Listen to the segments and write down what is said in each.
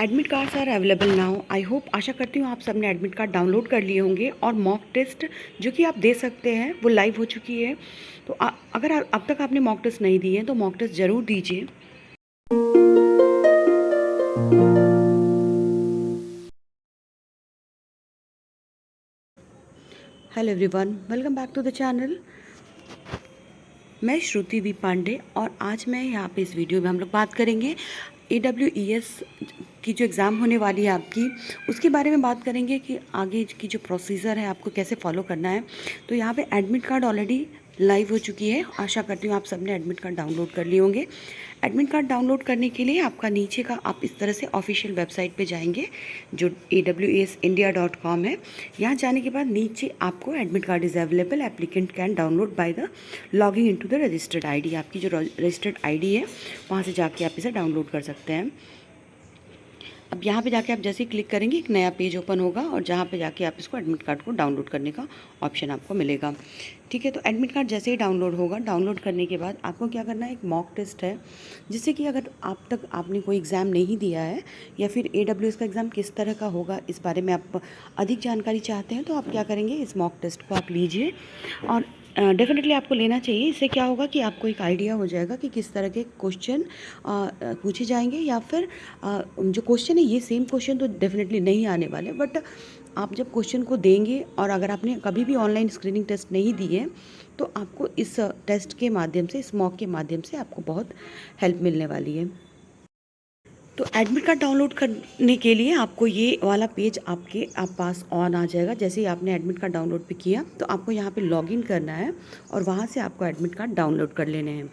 Admit cards are available now. I hope, आशा करती हूँ आप सबने एडमिट कार्ड डाउनलोड कर लिए होंगे और मॉक टेस्ट जो कि आप दे सकते हैं वो लाइव हो चुकी है। तो अगर अब तक आपने मॉक टेस्ट नहीं दी है तो मॉक टेस्ट ज़रूर दीजिए। Hello everyone, welcome back to the channel. मैं श्रुति वी पांडे और आज मैं यहाँ पे इस वीडियो में हम लोग बात करेंगे AWES की जो एग्ज़ाम होने वाली है आपकी, उसके बारे में बात करेंगे कि आगे की जो प्रोसीजर है आपको कैसे फॉलो करना है। तो यहाँ पे एडमिट कार्ड ऑलरेडी लाइव हो चुकी है। आशा करती हूँ आप सबने एडमिट कार्ड डाउनलोड कर लिए होंगे। एडमिट कार्ड डाउनलोड करने के लिए आपका नीचे का आप इस तरह से ऑफिशियल वेबसाइट पे जाएंगे जो AWESindia.com है। यहाँ जाने के बाद नीचे आपको admit card is available, applicant can download by the logging into the registered ID. आपकी जो रजिस्टर्ड आईडी है वहाँ से जाके आप इसे डाउनलोड कर सकते हैं। अब यहाँ पे जाके आप जैसे ही क्लिक करेंगे एक नया पेज ओपन होगा और जहाँ पे जाके आप इसको एडमिट कार्ड को डाउनलोड करने का ऑप्शन आपको मिलेगा। ठीक है, तो एडमिट कार्ड जैसे ही डाउनलोड होगा, डाउनलोड करने के बाद आपको क्या करना है, एक मॉक टेस्ट है जिससे कि अगर आप तक आपने कोई एग्ज़ाम नहीं दिया है या फिर AWS का एग्ज़ाम किस तरह का होगा इस बारे में आप अधिक जानकारी चाहते हैं तो आप क्या करेंगे, इस मॉक टेस्ट को आप लीजिए और डेफिनेटली आपको लेना चाहिए। इससे क्या होगा कि आपको एक आइडिया हो जाएगा कि किस तरह के क्वेश्चन पूछे जाएंगे या फिर जो क्वेश्चन है ये सेम क्वेश्चन तो डेफिनेटली नहीं आने वाले, बट आप जब क्वेश्चन को देंगे और अगर आपने कभी भी ऑनलाइन स्क्रीनिंग टेस्ट नहीं दी है तो आपको इस टेस्ट के माध्यम से, इस मॉक के माध्यम से आपको बहुत हेल्प मिलने वाली है। तो एडमिट कार्ड डाउनलोड करने के लिए आपको ये वाला पेज आपके पास ऑन आ जाएगा। जैसे ही आपने एडमिट कार्ड डाउनलोड पे किया तो आपको यहाँ पे लॉगिन करना है और वहाँ से आपको एडमिट कार्ड डाउनलोड कर लेने हैं।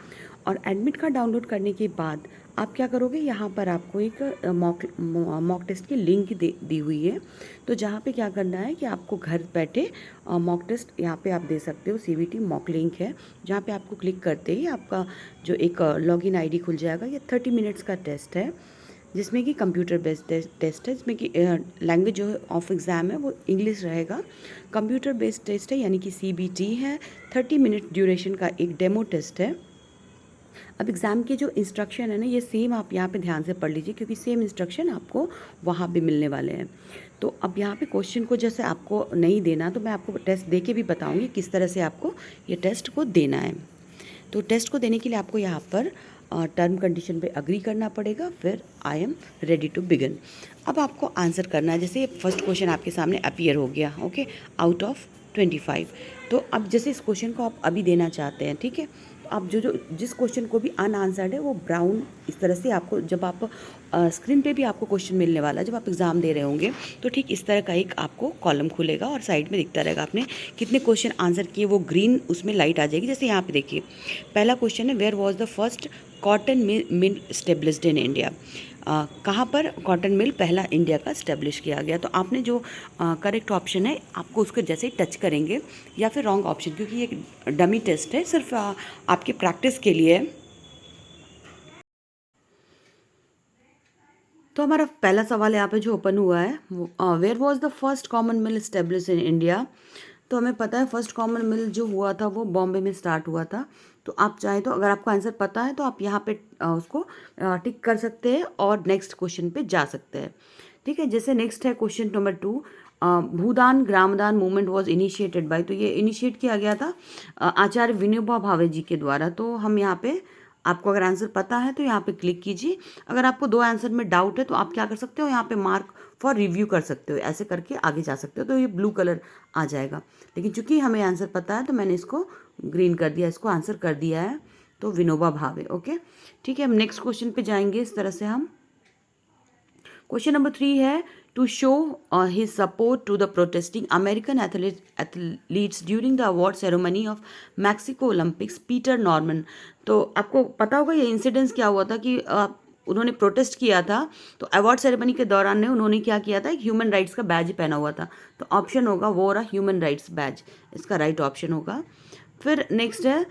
और एडमिट कार्ड डाउनलोड करने के बाद आप क्या करोगे, यहाँ पर आपको एक मॉक टेस्ट की लिंक दी हुई है। तो जहाँ पे क्या करना है कि आपको घर बैठे मॉक टेस्ट यहाँ पे आप दे सकते हो। CVT मॉक लिंक है जहाँ पे आपको क्लिक करते ही आपका जो एक लॉगिन ID खुल जाएगा। ये 30 मिनट्स का टेस्ट है जिसमें कि कंप्यूटर बेस्ड टेस्ट है, जिसमें कि लैंग्वेज जो ऑफ एग्ज़ाम है वो इंग्लिश रहेगा। कंप्यूटर बेस्ड टेस्ट है यानी कि CBT है। 30 मिनट ड्यूरेशन का एक डेमो टेस्ट है। अब एग्ज़ाम के जो इंस्ट्रक्शन है ना, ये सेम आप यहाँ पे ध्यान से पढ़ लीजिए क्योंकि सेम इंस्ट्रक्शन आपको वहाँ पे मिलने वाले हैं। तो अब यहाँ पे क्वेश्चन को जैसे आपको नहीं देना तो मैं आपको टेस्ट दे के भी बताऊँगी किस तरह से आपको ये टेस्ट को देना है। तो टेस्ट को देने के लिए आपको यहाँ पर टर्म कंडीशन पे अग्री करना पड़ेगा, फिर I am ready to begin. अब आपको आंसर करना है। जैसे फर्स्ट क्वेश्चन आपके सामने अपीयर हो गया, ओके, आउट ऑफ 25। तो अब जैसे इस क्वेश्चन को आप अभी देना चाहते हैं, ठीक है, तो आप जिस क्वेश्चन को भी अनआंसर्ड है वो ब्राउन इस तरह से आपको, जब आप स्क्रीन पे भी आपको क्वेश्चन मिलने वाला है जब आप एग्ज़ाम दे रहे होंगे तो ठीक इस तरह का एक आपको कॉलम खुलेगा और साइड में दिखता रहेगा आपने कितने क्वेश्चन आंसर किए, वो ग्रीन उसमें लाइट आ जाएगी। जैसे यहाँ पे देखिए पहला क्वेश्चन है, where was the first cotton mill stablished in India. कहाँ पर कॉटन मिल पहला इंडिया का स्टेब्लिश किया गया। तो आपने जो करेक्ट ऑप्शन है आपको उसको जैसे ही टच करेंगे, या फिर रॉन्ग ऑप्शन, क्योंकि ये डमी टेस्ट है, सिर्फ आपके प्रैक्टिस के लिए। तो हमारा पहला सवाल यहाँ पे जो ओपन हुआ है, where was the first common mill stablish in India. तो हमें पता है फर्स्ट कॉमन मिल जो हुआ था वो बॉम्बे में स्टार्ट हुआ था। तो आप चाहें तो अगर आपको आंसर पता है तो आप यहाँ पे उसको टिक कर सकते हैं और नेक्स्ट क्वेश्चन पे जा सकते हैं। ठीक है, जैसे नेक्स्ट है question number 2, Bhoodan Gramdan movement was initiated by. तो ये इनिशिएट किया गया था आचार्य विनोबा भावे जी के द्वारा। तो हम यहाँ पे, आपको अगर आंसर पता है तो यहाँ पे क्लिक कीजिए। अगर आपको 2 आंसर में डाउट है तो आप क्या कर सकते हो, यहाँ पे मार्क फॉर रिव्यू कर सकते हो, ऐसे करके आगे जा सकते हो। तो ये ब्लू कलर आ जाएगा, लेकिन चूंकि हमें आंसर पता है तो मैंने इसको ग्रीन कर दिया, इसको आंसर कर दिया है। तो विनोबा भावे, ओके, ठीक है। हम नेक्स्ट क्वेश्चन पे जाएंगे इस तरह से। हम क्वेश्चन नंबर 3 है, to show his support to the protesting American athletes during the award ceremony of Mexico Olympics Peter Norman. तो आपको पता होगा ये इंसिडेंस क्या हुआ था कि उन्होंने प्रोटेस्ट किया था। तो अवार्ड सेरेमनी के दौरान ने उन्होंने क्या किया था, एक ह्यूमन राइट्स का बैज पहना हुआ था। तो ऑप्शन होगा वो रहा ह्यूमन राइट्स बैज, इसका राइट ऑप्शन होगा। फिर नेक्स्ट है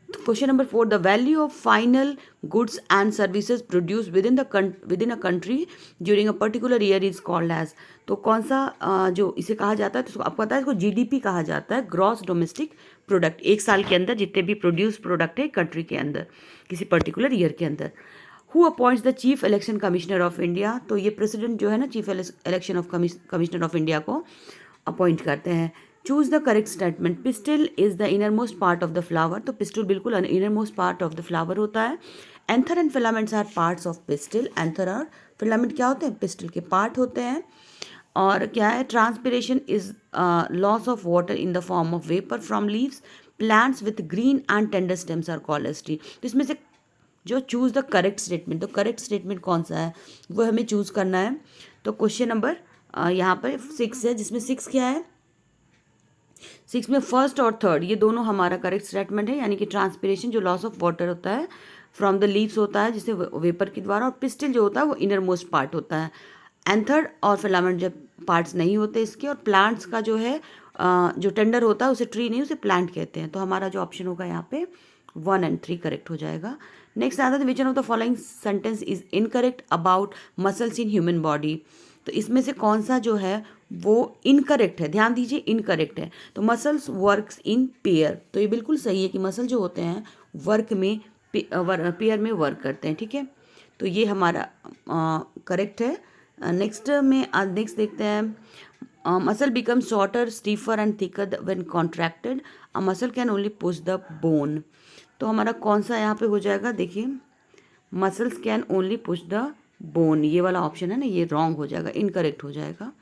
question number 4, the value of final goods and services produce within a country during a particular year is called as. तो कौन सा जो इसे कहा जाता है, तो आपको पता है इसको GDP कहा जाता है, ग्रॉस डोमेस्टिक प्रोडक्ट। एक साल के अंदर जितने भी प्रोड्यूस प्रोडक्ट है कंट्री के अंदर किसी पर्टिकुलर ईयर के अंदर। Who appoints the chief election commissioner of India, तो ये प्रेसिडेंट जो है ना chief election of commissioner of India को अपॉइंट करते हैं। Choose the correct statement, pistil is the inner most part of the flower, तो पिस्टिल बिल्कुल inner most part of the flower होता है। Anther and filaments are parts of pistil, anther और filament क्या होते हैं, पिस्टिल के पार्ट होते हैं। और क्या है, transpiration is loss of water in the form of vapour from leaves, plants with green and tender stems are called as tree. तो इसमें से जो चूज द करेक्ट स्टेटमेंट, तो करेक्ट स्टेटमेंट कौन सा है वो हमें चूज करना है। तो क्वेश्चन नंबर यहाँ पर 6 है, जिसमें 6 क्या है, 6 में फर्स्ट और थर्ड ये दोनों हमारा करेक्ट स्टेटमेंट है, यानी कि ट्रांसपिरेशन जो लॉस ऑफ वाटर होता है फ्रॉम द लीव्स होता है जिसे वेपर के द्वारा, और पिस्टिल जो होता है वो इनर मोस्ट पार्ट होता है। एंथर और फिलामेंट जब पार्ट्स नहीं होते इसके, और प्लांट्स का जो है जो टेंडर होता है उसे ट्री नहीं उसे प्लांट कहते हैं। तो हमारा जो ऑप्शन होगा यहाँ पे 1 और 3 करेक्ट हो जाएगा। नेक्स्ट आता है विच one of the following sentence is incorrect about muscles in human body, तो इसमें से कौन सा जो है वो इनकरेक्ट है, ध्यान दीजिए इनकरेक्ट है। तो मसल्स वर्क्स इन पेयर, तो ये बिल्कुल सही है कि मसल जो होते हैं वर्क में पेयर में वर्क करते हैं, ठीक है। तो ये हमारा करेक्ट है। नेक्स्ट देखते हैं, muscle become shorter stiffer and thicker when contracted, a muscle can only push the bone, तो हमारा कौन सा यहाँ पे हो जाएगा, देखिए muscles can only push the bone, ये वाला ऑप्शन है ना ये रॉन्ग हो जाएगा, इनकरेक्ट हो जाएगा।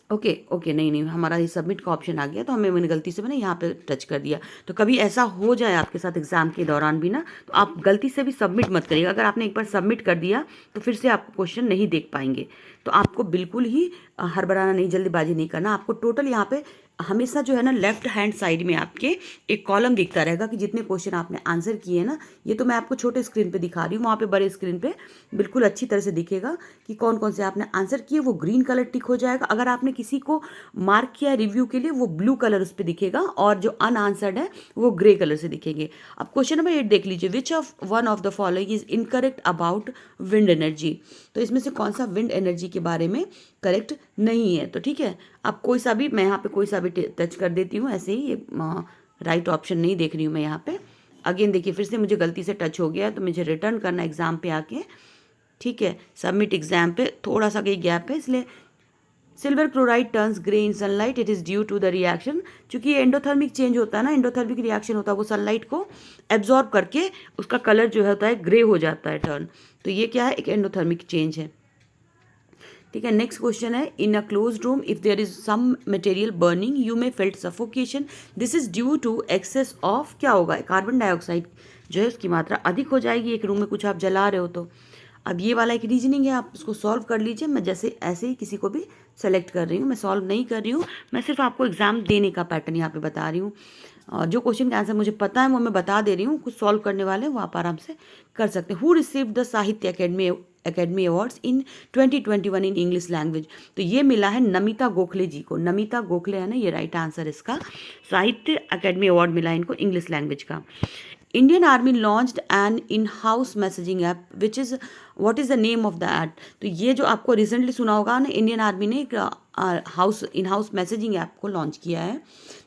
ओके नहीं हमारा ये सबमिट का ऑप्शन आ गया, तो मैंने गलती से मैंने यहाँ पे टच कर दिया। तो कभी ऐसा हो जाए आपके साथ एग्जाम के दौरान भी ना, तो आप गलती से भी सबमिट मत करिएगा। अगर आपने एक बार सबमिट कर दिया तो फिर से आपको क्वेश्चन नहीं देख पाएंगे। तो आपको बिल्कुल ही हड़बड़ाना नहीं, जल्दबाजी नहीं करना। आपको टोटल यहाँ पे हमेशा जो है ना लेफ्ट हैंड साइड में आपके एक कॉलम दिखता रहेगा कि जितने क्वेश्चन आपने आंसर किए ना, ये तो मैं आपको छोटे स्क्रीन पे दिखा रही हूँ, वहाँ पे बड़े स्क्रीन पे बिल्कुल अच्छी तरह से दिखेगा कि कौन कौन से आपने आंसर किए, वो ग्रीन कलर टिक हो जाएगा। अगर आपने किसी को मार्क किया रिव्यू के लिए वो ब्लू कलर उस पर दिखेगा, और जो अनआंसर्ड है वो ग्रे कलर से दिखेंगे। अब क्वेश्चन नंबर 8 देख लीजिए, which of one of the following is incorrect about wind energy, तो इसमें से कौन सा विंड एनर्जी के बारे में करेक्ट नहीं है। तो ठीक है, अब कोई सा भी मैं यहाँ पे कोई सा भी टच कर देती हूँ, ऐसे ही ये राइट ऑप्शन नहीं देख रही हूँ मैं यहाँ पे। अगेन देखिए फिर से मुझे गलती से टच हो गया, तो मुझे रिटर्न करना एग्जाम पे आके, ठीक है। सबमिट एग्जाम पे थोड़ा सा कहीं गैप है, इसलिए silver chloride turns grey in sunlight, it is due to the reaction, क्योंकि ये एंडोथर्मिक चेंज होता है ना, एंडोथर्मिक रिएक्शन होता है, वो सनलाइट को एब्जॉर्ब करके उसका कलर जो होता है ग्रे हो जाता है टर्न, तो ये क्या है, एक एंडोथर्मिक चेंज है, ठीक है। नेक्स्ट क्वेश्चन है, in a close room if there is some material burning you may felt suffocation, this is due to excess of, क्या होगा, कार्बन डाइऑक्साइड जो है उसकी मात्रा अधिक हो जाएगी, एक रूम में कुछ आप जला रहे हो तो। अब ये वाला एक रीजनिंग है, आप उसको सॉल्व कर लीजिए। मैं जैसे ऐसे ही किसी को भी सेलेक्ट कर रही हूँ, मैं सॉल्व नहीं कर रही हूँ, मैं सिर्फ आपको एग्जाम देने का पैटर्न यहाँ पे बता रही हूँ। और जो क्वेश्चन का आंसर मुझे पता है वो मैं बता दे रही हूँ, कुछ सॉल्व करने वाले वो आप आराम से कर सकते हैं। हु रिसीव द साहित्य academy awards in 2021 in English language, तो ये मिला है नमिता गोखले जी को, नमिता गोखले है ना ये राइट आंसर इसका, साहित्य अकेडमी अवार्ड मिला है इनको इंग्लिश लैंग्वेज का। Indian army launched N in house messaging app which is, what is the name of the app, तो ये जो आपको रिसेंटली सुना होगा ना, इंडियन आर्मी ने एक इन हाउस मैसेजिंग ऐप को लॉन्च किया है,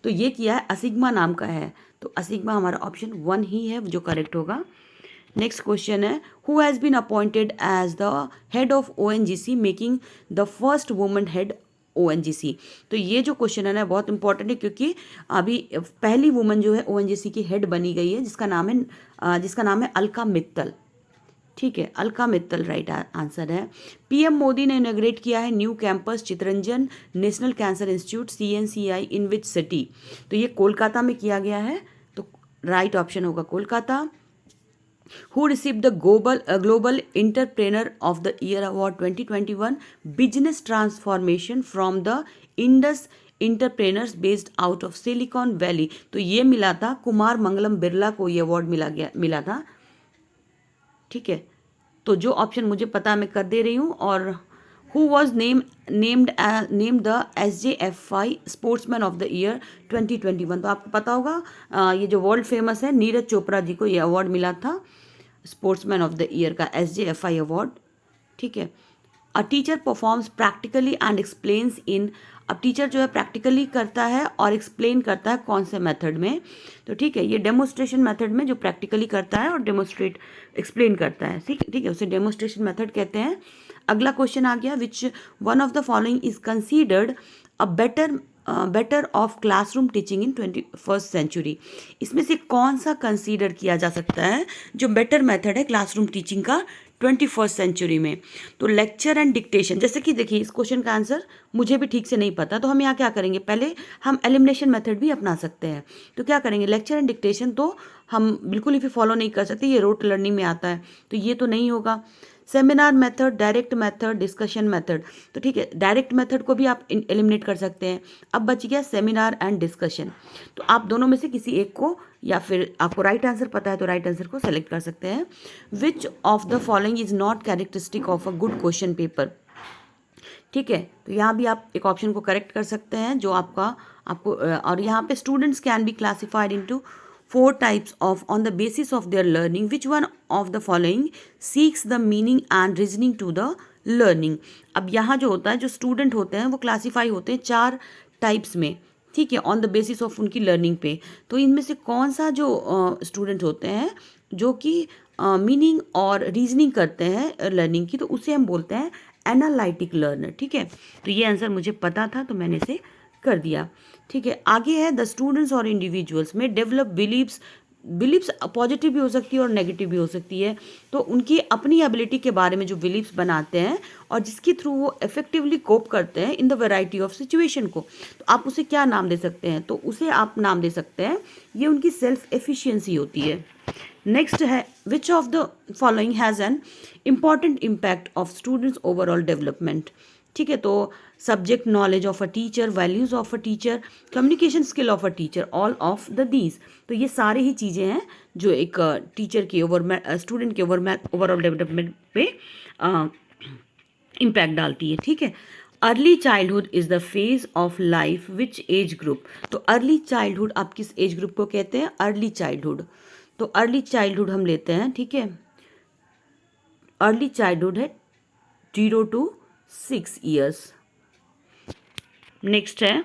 तो ये किया है असिग्मा नाम का है, तो असिग्मा हमारा ऑप्शन 1 ही है जो करेक्ट होगा। नेक्स्ट क्वेश्चन है, who has been appointed as the head of ONGC making the first woman head ONGC, तो ये जो क्वेश्चन है ना बहुत इंपॉर्टेंट है, क्योंकि अभी पहली वुमन जो है ONGC की हेड बनी गई है, जिसका नाम है अलका मित्तल, ठीक है, अलका मित्तल राइट आंसर है। PM मोदी ने इनॉग्रेट किया है new campus Chittaranjan national cancer institute CNCI in which city, तो ये कोलकाता में किया गया है, तो राइट ऑप्शन होगा Kolkata. Who received the Global Entrepreneur of the Year Award 2021 Business Transformation from the Indus Entrepreneurs based out of Silicon Valley, तो ये मिला था कुमार मंगलम बिरला को, ये अवार्ड मिला था, ठीक है। तो जो ऑप्शन मुझे पता मैं कर दे रही हूँ। और who was named the SJFI sportsman of the year 2021, तो आपको पता होगा ये जो वर्ल्ड फेमस है नीरज चोपड़ा जी को ये अवार्ड मिला था स्पोर्ट्समैन ऑफ द ईयर का, SJFI अवार्ड, ठीक है। A teacher performs practically and explains in अब टीचर जो है प्रैक्टिकली करता है और एक्सप्लेन करता है कौन से मेथड में, तो ठीक है, ये डेमोस्ट्रेशन मेथड में जो प्रैक्टिकली करता है और डेमोस्ट्रेट एक्सप्लेन करता है, ठीक है, उसे डेमोस्ट्रेशन मेथड कहते हैं। अगला क्वेश्चन आ गया, which one of the following is considered a better of classroom teaching in 21st century. इसमें से कौन सा कंसीडर किया जा सकता है जो बेटर मेथड है क्लासरूम टीचिंग का 21st सेंचुरी में? तो लेक्चर एंड डिक्टेशन, जैसे कि देखिए इस क्वेश्चन का आंसर मुझे भी ठीक से नहीं पता, तो हम यहाँ क्या करेंगे, पहले हम एलिमिनेशन मेथड भी अपना सकते हैं। तो क्या करेंगे, लेक्चर एंड डिक्टेशन तो हम बिल्कुल ही फॉलो नहीं कर सकते, ये रोट लर्निंग में आता है, तो ये तो नहीं होगा। Seminar method, direct method, discussion method, तो ठीक है, डायरेक्ट मेथड को भी आप एलिमिनेट कर सकते हैं। अब बच गया सेमिनार एंड डिस्कशन, तो आप दोनों में से किसी एक को, या फिर आपको राइट आंसर पता है तो राइट आंसर को सेलेक्ट कर सकते हैं। Which of the following is not characteristic of a good question paper, ठीक है, तो यहाँ भी आप एक ऑप्शन को करेक्ट कर सकते हैं जो आपको और यहाँ पे students can be classified into 4 types of on the basis of their learning. Which one of the following seeks the meaning and reasoning to the learning? अब यहाँ जो होता है, जो स्टूडेंट होते हैं वो क्लासीफाई होते हैं 4 टाइप्स में, ठीक है, ऑन द बेसिस ऑफ उनकी लर्निंग पे। तो इनमें से कौन सा जो स्टूडेंट होते हैं जो कि मीनिंग और रीजनिंग करते हैं लर्निंग की, तो उसे हम बोलते हैं एनालिटिक लर्नर, ठीक है। तो ये आंसर मुझे पता था तो मैंने इसे कर दिया, ठीक है। आगे है, द स्टूडेंट्स और इंडिविजुअल्स में डेवलप बिलीव्स पॉजिटिव भी हो सकती है और नेगेटिव भी हो सकती है, तो उनकी अपनी एबिलिटी के बारे में जो बिलीव्स बनाते हैं और जिसके थ्रू वो इफेक्टिवली कोप करते हैं in the variety of situation को, तो आप उसे क्या नाम दे सकते हैं, तो उसे आप नाम दे सकते हैं, ये उनकी सेल्फ एफिशिएंसी होती है। नेक्स्ट है, which of the following has an important impact of students overall development, ठीक है, तो subject knowledge of a teacher, values of a teacher, communication skill of a teacher, all of the these, तो ये सारे ही चीज़ें हैं जो एक टीचर की स्टूडेंट के ओवरऑल डेवलपमेंट पे इम्पैक्ट डालती है, ठीक है। Early childhood is the phase of life which age group, तो अर्ली चाइल्डहुड आप किस एज ग्रुप को कहते हैं, अर्ली चाइल्डहुड, तो अर्ली चाइल्डहुड हम लेते हैं, ठीक है, अर्ली चाइल्डहुड है 0 to 6 years। नेक्स्ट है,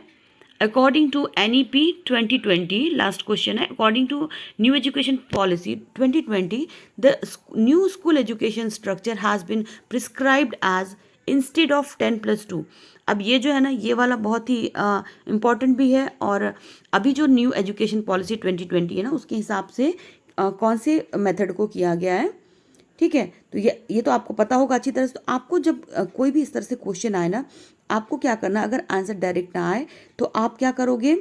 according to NEP 2020, last question है, according to new education policy 2020 the new school education structure has been prescribed as instead of 10+2। अब ये जो है ना, ये वाला बहुत ही इम्पॉर्टेंट भी है, और अभी जो न्यू एजुकेशन पॉलिसी 2020 है ना, उसके हिसाब से कौन से मेथड को किया गया है, ठीक है। तो ये तो आपको पता होगा अच्छी तरह से। तो आपको जब कोई भी इस तरह से क्वेश्चन आए ना, आपको क्या करना, अगर आंसर डायरेक्ट ना आए तो आप क्या करोगे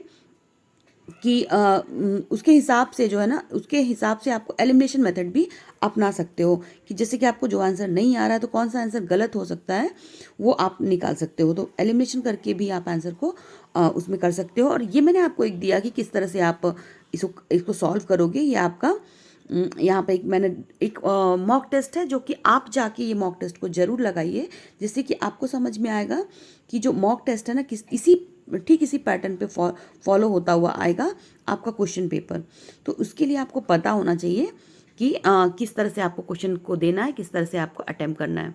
कि उसके हिसाब से जो है ना, उसके हिसाब से आपको एलिमिनेशन मेथड भी अपना सकते हो, कि जैसे कि आपको जो आंसर नहीं आ रहा है तो कौन सा आंसर गलत हो सकता है वो आप निकाल सकते हो, तो एलिमिनेशन करके भी आप आंसर को उसमें कर सकते हो। और ये मैंने आपको एक दिया कि किस तरह से आप इसको सॉल्व करोगे, ये आपका यहाँ पे मैंने एक मॉक टेस्ट है, जो कि आप जाके ये मॉक टेस्ट को ज़रूर लगाइए, जिससे कि आपको समझ में आएगा कि जो मॉक टेस्ट है ना, इसी पैटर्न पे फॉलो होता हुआ आएगा आपका क्वेश्चन पेपर। तो उसके लिए आपको पता होना चाहिए कि किस तरह से आपको क्वेश्चन को देना है, किस तरह से आपको अटेम्प्ट करना है।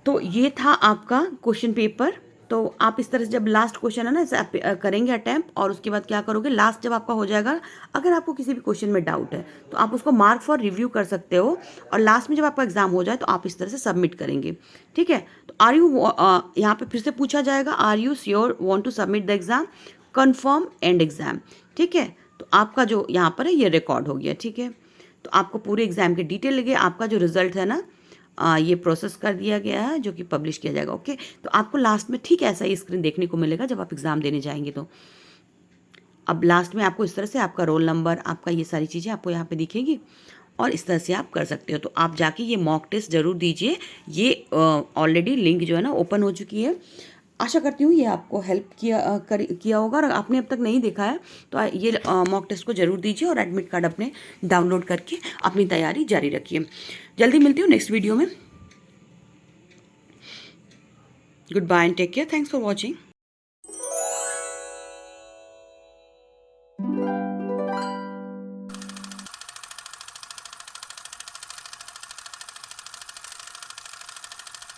तो ये था आपका क्वेश्चन पेपर। तो आप इस तरह से जब लास्ट क्वेश्चन है ना, इसे आप करेंगे अटैम्प्ट, और उसके बाद क्या करोगे, लास्ट जब आपका हो जाएगा, अगर आपको किसी भी क्वेश्चन में डाउट है तो आप उसको मार्क फॉर रिव्यू कर सकते हो, और लास्ट में जब आपका एग्जाम हो जाए तो आप इस तरह से सबमिट करेंगे, ठीक है। तो आर यू, यहाँ पे फिर से पूछा जाएगा, are you sure want to submit the exam, confirm and exam, ठीक है। तो आपका जो यहाँ पर है ये रिकॉर्ड हो गया, ठीक है। तो आपको पूरे एग्जाम के डिटेल लगे, आपका जो रिजल्ट है ना, ये प्रोसेस कर दिया गया है, जो कि पब्लिश किया जाएगा, ओके। तो आपको लास्ट में ठीक ऐसा ही स्क्रीन देखने को मिलेगा जब आप एग्ज़ाम देने जाएंगे। तो अब लास्ट में आपको इस तरह से आपका रोल नंबर, आपका ये सारी चीज़ें आपको यहाँ पे दिखेगी, और इस तरह से आप कर सकते हो। तो आप जाके ये मॉक टेस्ट ज़रूर दीजिए, ये ऑलरेडी लिंक जो है ना ओपन हो चुकी है। आशा करती हूँ ये आपको हेल्प किया होगा, और आपने अब तक नहीं देखा है तो ये मॉक टेस्ट को ज़रूर दीजिए, और एडमिट कार्ड अपने डाउनलोड करके अपनी तैयारी जारी रखिए। जल्दी मिलती हूँ नेक्स्ट वीडियो में। Good bye and take care, thanks for watching.